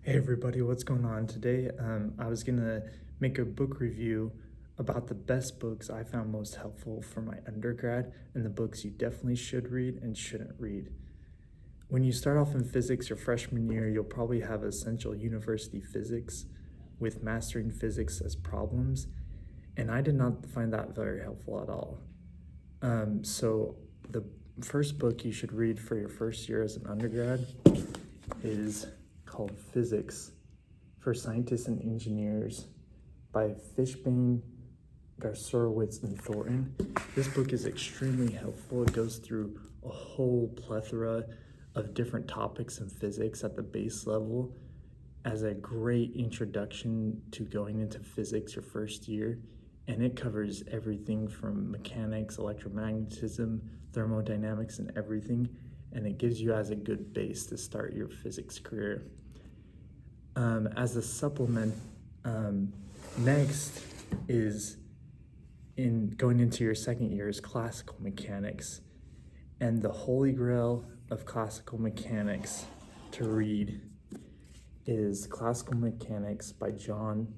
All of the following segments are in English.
Hey everybody, what's going on today? I was gonna make a book review about the best books I found most helpful for my undergrad and the books you definitely should read and shouldn't read. When you start off in physics your freshman year, you'll probably have essential university physics with mastering physics as problems, and I did not find that very helpful at all. So the first book you should read for your first year as an undergrad is called Physics for Scientists and Engineers by Fishbane, Garcerowitz, and Thornton. This book is extremely helpful. It goes through a whole plethora of different topics in physics at the base level as a great introduction to going into physics your first year. And it covers everything from mechanics, electromagnetism, thermodynamics, and everything. And it gives you as a good base to start your physics career. As a supplement, next is in going into your second year is classical mechanics. And the holy grail of classical mechanics to read is Classical Mechanics by John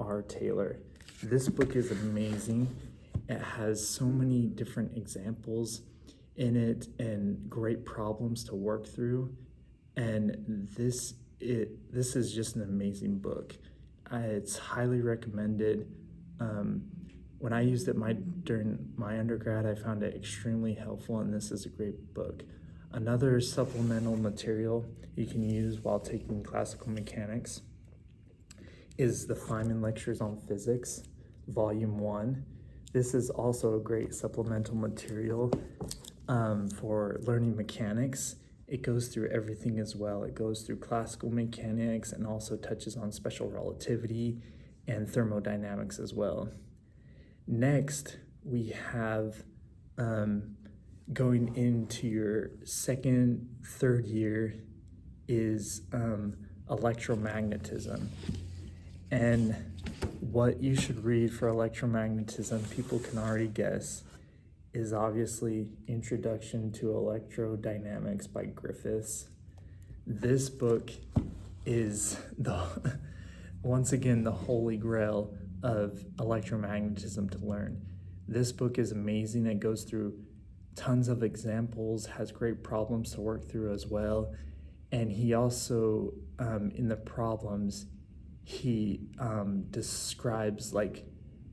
R. Taylor. This book is amazing. It has so many different examples in it and great problems to work through. And this is just an amazing book. It's highly recommended. When I used it during my undergrad, I found it extremely helpful, and this is a great book. Another supplemental material you can use while taking classical mechanics is the Feynman Lectures on Physics, Volume 1. This is also a great supplemental material for learning mechanics. It goes through everything as well. It goes through classical mechanics and also touches on special relativity and thermodynamics as well. Next, we have going into your third year is electromagnetism. And what you should read for electromagnetism, people can already guess, is obviously Introduction to Electrodynamics by Griffiths. This book is once again the holy grail of electromagnetism to learn. This book is amazing. It goes through tons of examples, has great problems to work through as well. And he also, in the problems, he describes like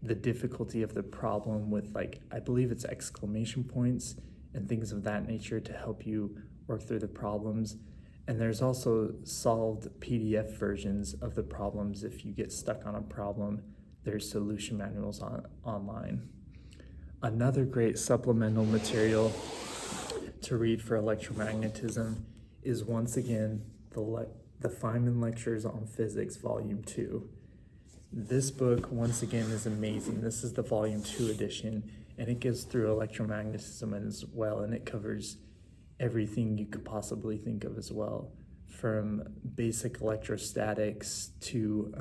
the difficulty of the problem with I believe it's exclamation points and things of that nature to help you work through the problems. And there's also solved PDF versions of the problems. If you get stuck on a problem, there's solution manuals online. Another great supplemental material to read for electromagnetism is once again the Feynman Lectures on Physics, Volume 2. This book, once again, is amazing. This is the Volume 2 edition, and it gets through electromagnetism as well, and it covers everything you could possibly think of as well, from basic electrostatics to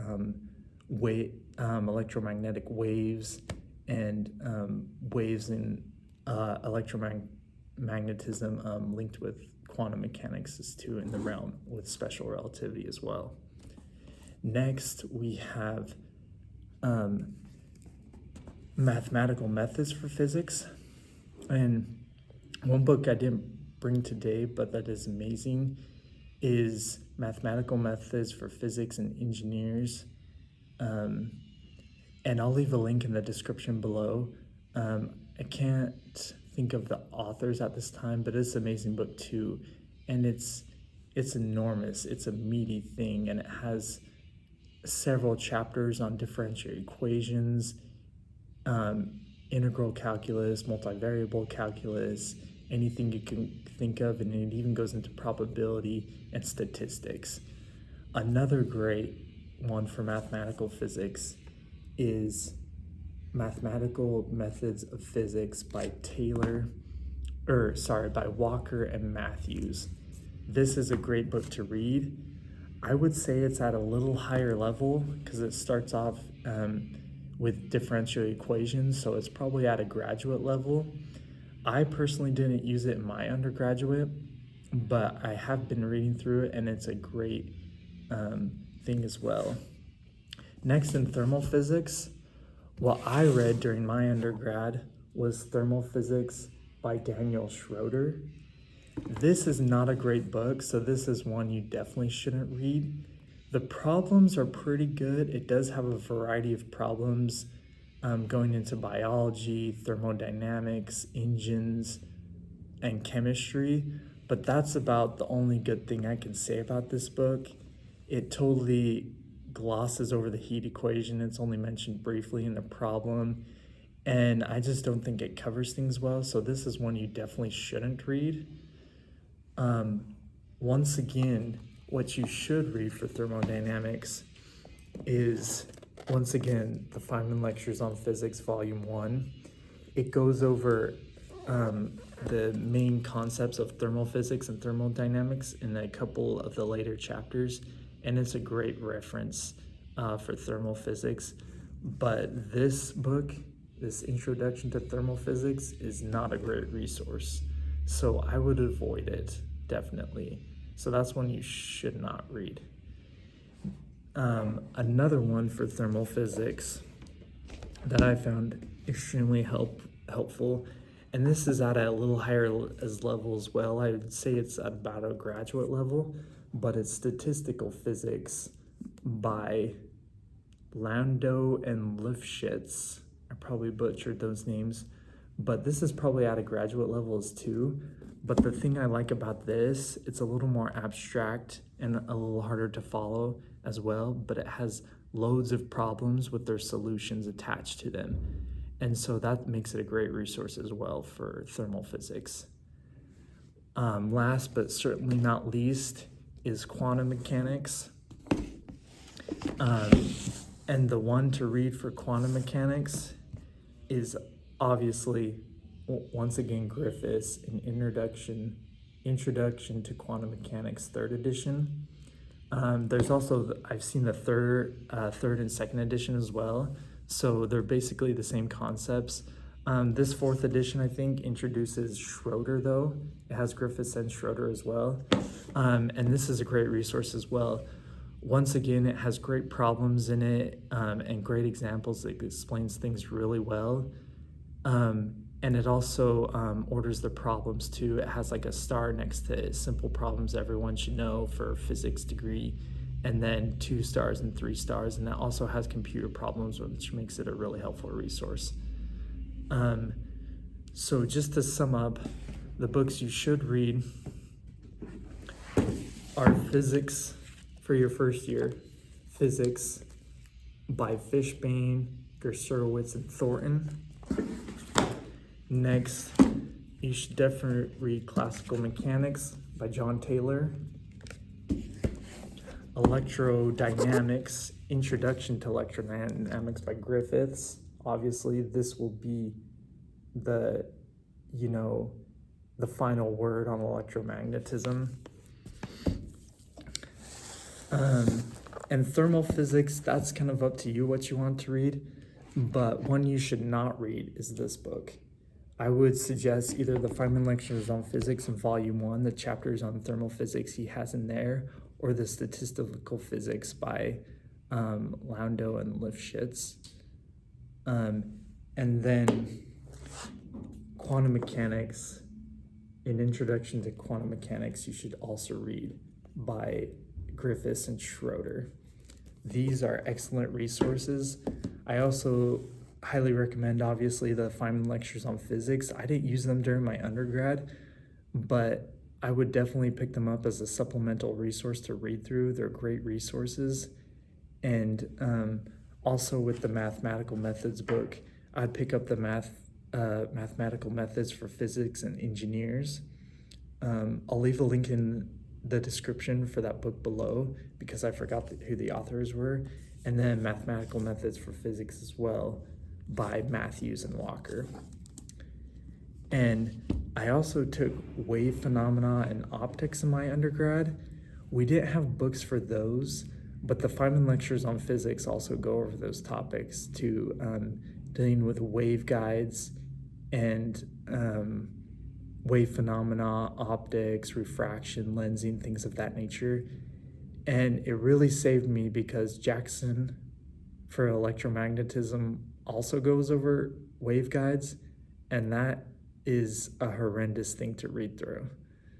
electromagnetic waves and waves in electromagnetism linked with quantum mechanics is too in the realm with special relativity as well. Next, we have mathematical methods for physics. And one book I didn't bring today, but that is amazing, is Mathematical Methods for Physics and Engineers. And I'll leave a link in the description below. I can't think of the authors at this time, but it's an amazing book too. And it's enormous. It's a meaty thing, and it has several chapters on differential equations, integral calculus, multivariable calculus, anything you can think of, and it even goes into probability and statistics. Another great one for mathematical physics is Mathematical Methods of Physics by Walker and Matthews. This is a great book to read. I would say it's at a little higher level because it starts off with differential equations, so it's probably at a graduate level. I personally didn't use it in my undergraduate, but I have been reading through it, and it's a great thing as well. Next, in thermal physics, what I read during my undergrad was Thermal Physics by Daniel Schroeder. This is not a great book, so this is one you definitely shouldn't read. The problems are pretty good. It does have a variety of problems going into biology, thermodynamics, engines, and chemistry, but that's about the only good thing I can say about this book. It totally glosses over the heat equation. It's only mentioned briefly in the problem, and I just don't think it covers things well, so this is one you definitely shouldn't read. Once again, what you should read for thermodynamics is, once again, the Feynman Lectures on Physics, Volume 1. It goes over the main concepts of thermal physics and thermodynamics in a couple of the later chapters, and it's a great reference for thermal physics. But this book, this Introduction to Thermal Physics, is not a great resource, so I would avoid it, definitely. So that's one you should not read. Another one for thermal physics that I found extremely helpful, and this is at a little higher level as well. I would say it's at about a graduate level, but it's Statistical Physics by Landau and Lifshitz. I probably butchered those names, but this is probably at a graduate level as too. But the thing I like about this, it's a little more abstract and a little harder to follow as well, but it has loads of problems with their solutions attached to them. And so that makes it a great resource as well for thermal physics. Last but certainly not least is quantum mechanics. And the one to read for quantum mechanics is obviously, once again, Griffiths, an Introduction to Quantum Mechanics, 3rd edition. There's also, I've seen the third and 2nd edition as well. So they're basically the same concepts. This 4th edition, I think, introduces Schroeder though. It has Griffiths and Schroeder as well. And this is a great resource as well. Once again, it has great problems in it and great examples. It explains things really well. And it also orders the problems too. It has like a star next to it, simple problems everyone should know for physics degree, and then 2 stars and 3 stars. And it also has computer problems, which makes it a really helpful resource. So just to sum up, the books you should read are Physics for your first year, Physics by Fishbane, Gersowitz, and Thornton. Next, you should definitely read Classical Mechanics by John Taylor. Electrodynamics, Introduction to Electrodynamics by Griffiths. Obviously, this will be the final word on electromagnetism. And thermal physics, that's kind of up to you what you want to read, but one you should not read is this book. I would suggest either the Feynman Lectures on Physics in Volume 1, the chapters on thermal physics he has in there, or the Statistical Physics by Landau and Lifshitz. And then Quantum Mechanics, an Introduction to Quantum Mechanics, you should also read by Griffiths and Schroeder. These are excellent resources. I also highly recommend, obviously, the Feynman Lectures on Physics. I didn't use them during my undergrad, but I would definitely pick them up as a supplemental resource to read through. They're great resources. And also with the Mathematical Methods book, I'd pick up the Mathematical Methods for Physics and Engineers. I'll leave a link in the description for that book below because I forgot who the authors were. And then Mathematical Methods for Physics as well by Matthews and Walker. And I also took wave phenomena and optics in my undergrad. We didn't have books for those, but the Feynman Lectures on Physics also go over those topics too, dealing with waveguides and wave phenomena, optics, refraction, lensing, things of that nature. And it really saved me because Jackson for electromagnetism also goes over waveguides, and that is a horrendous thing to read through.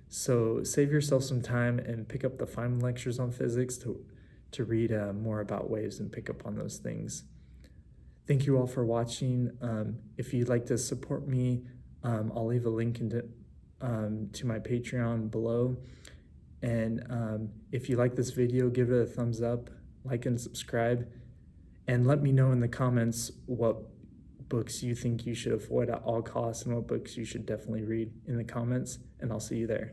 So save yourself some time and pick up the Feynman lectures on physics to read more about waves and pick up on those things. Thank you all for watching. If you'd like to support me, I'll leave a link to my Patreon below. And if you like this video, give it a thumbs up, like and subscribe, and let me know in the comments what books you think you should avoid at all costs and what books you should definitely read in the comments, and I'll see you there.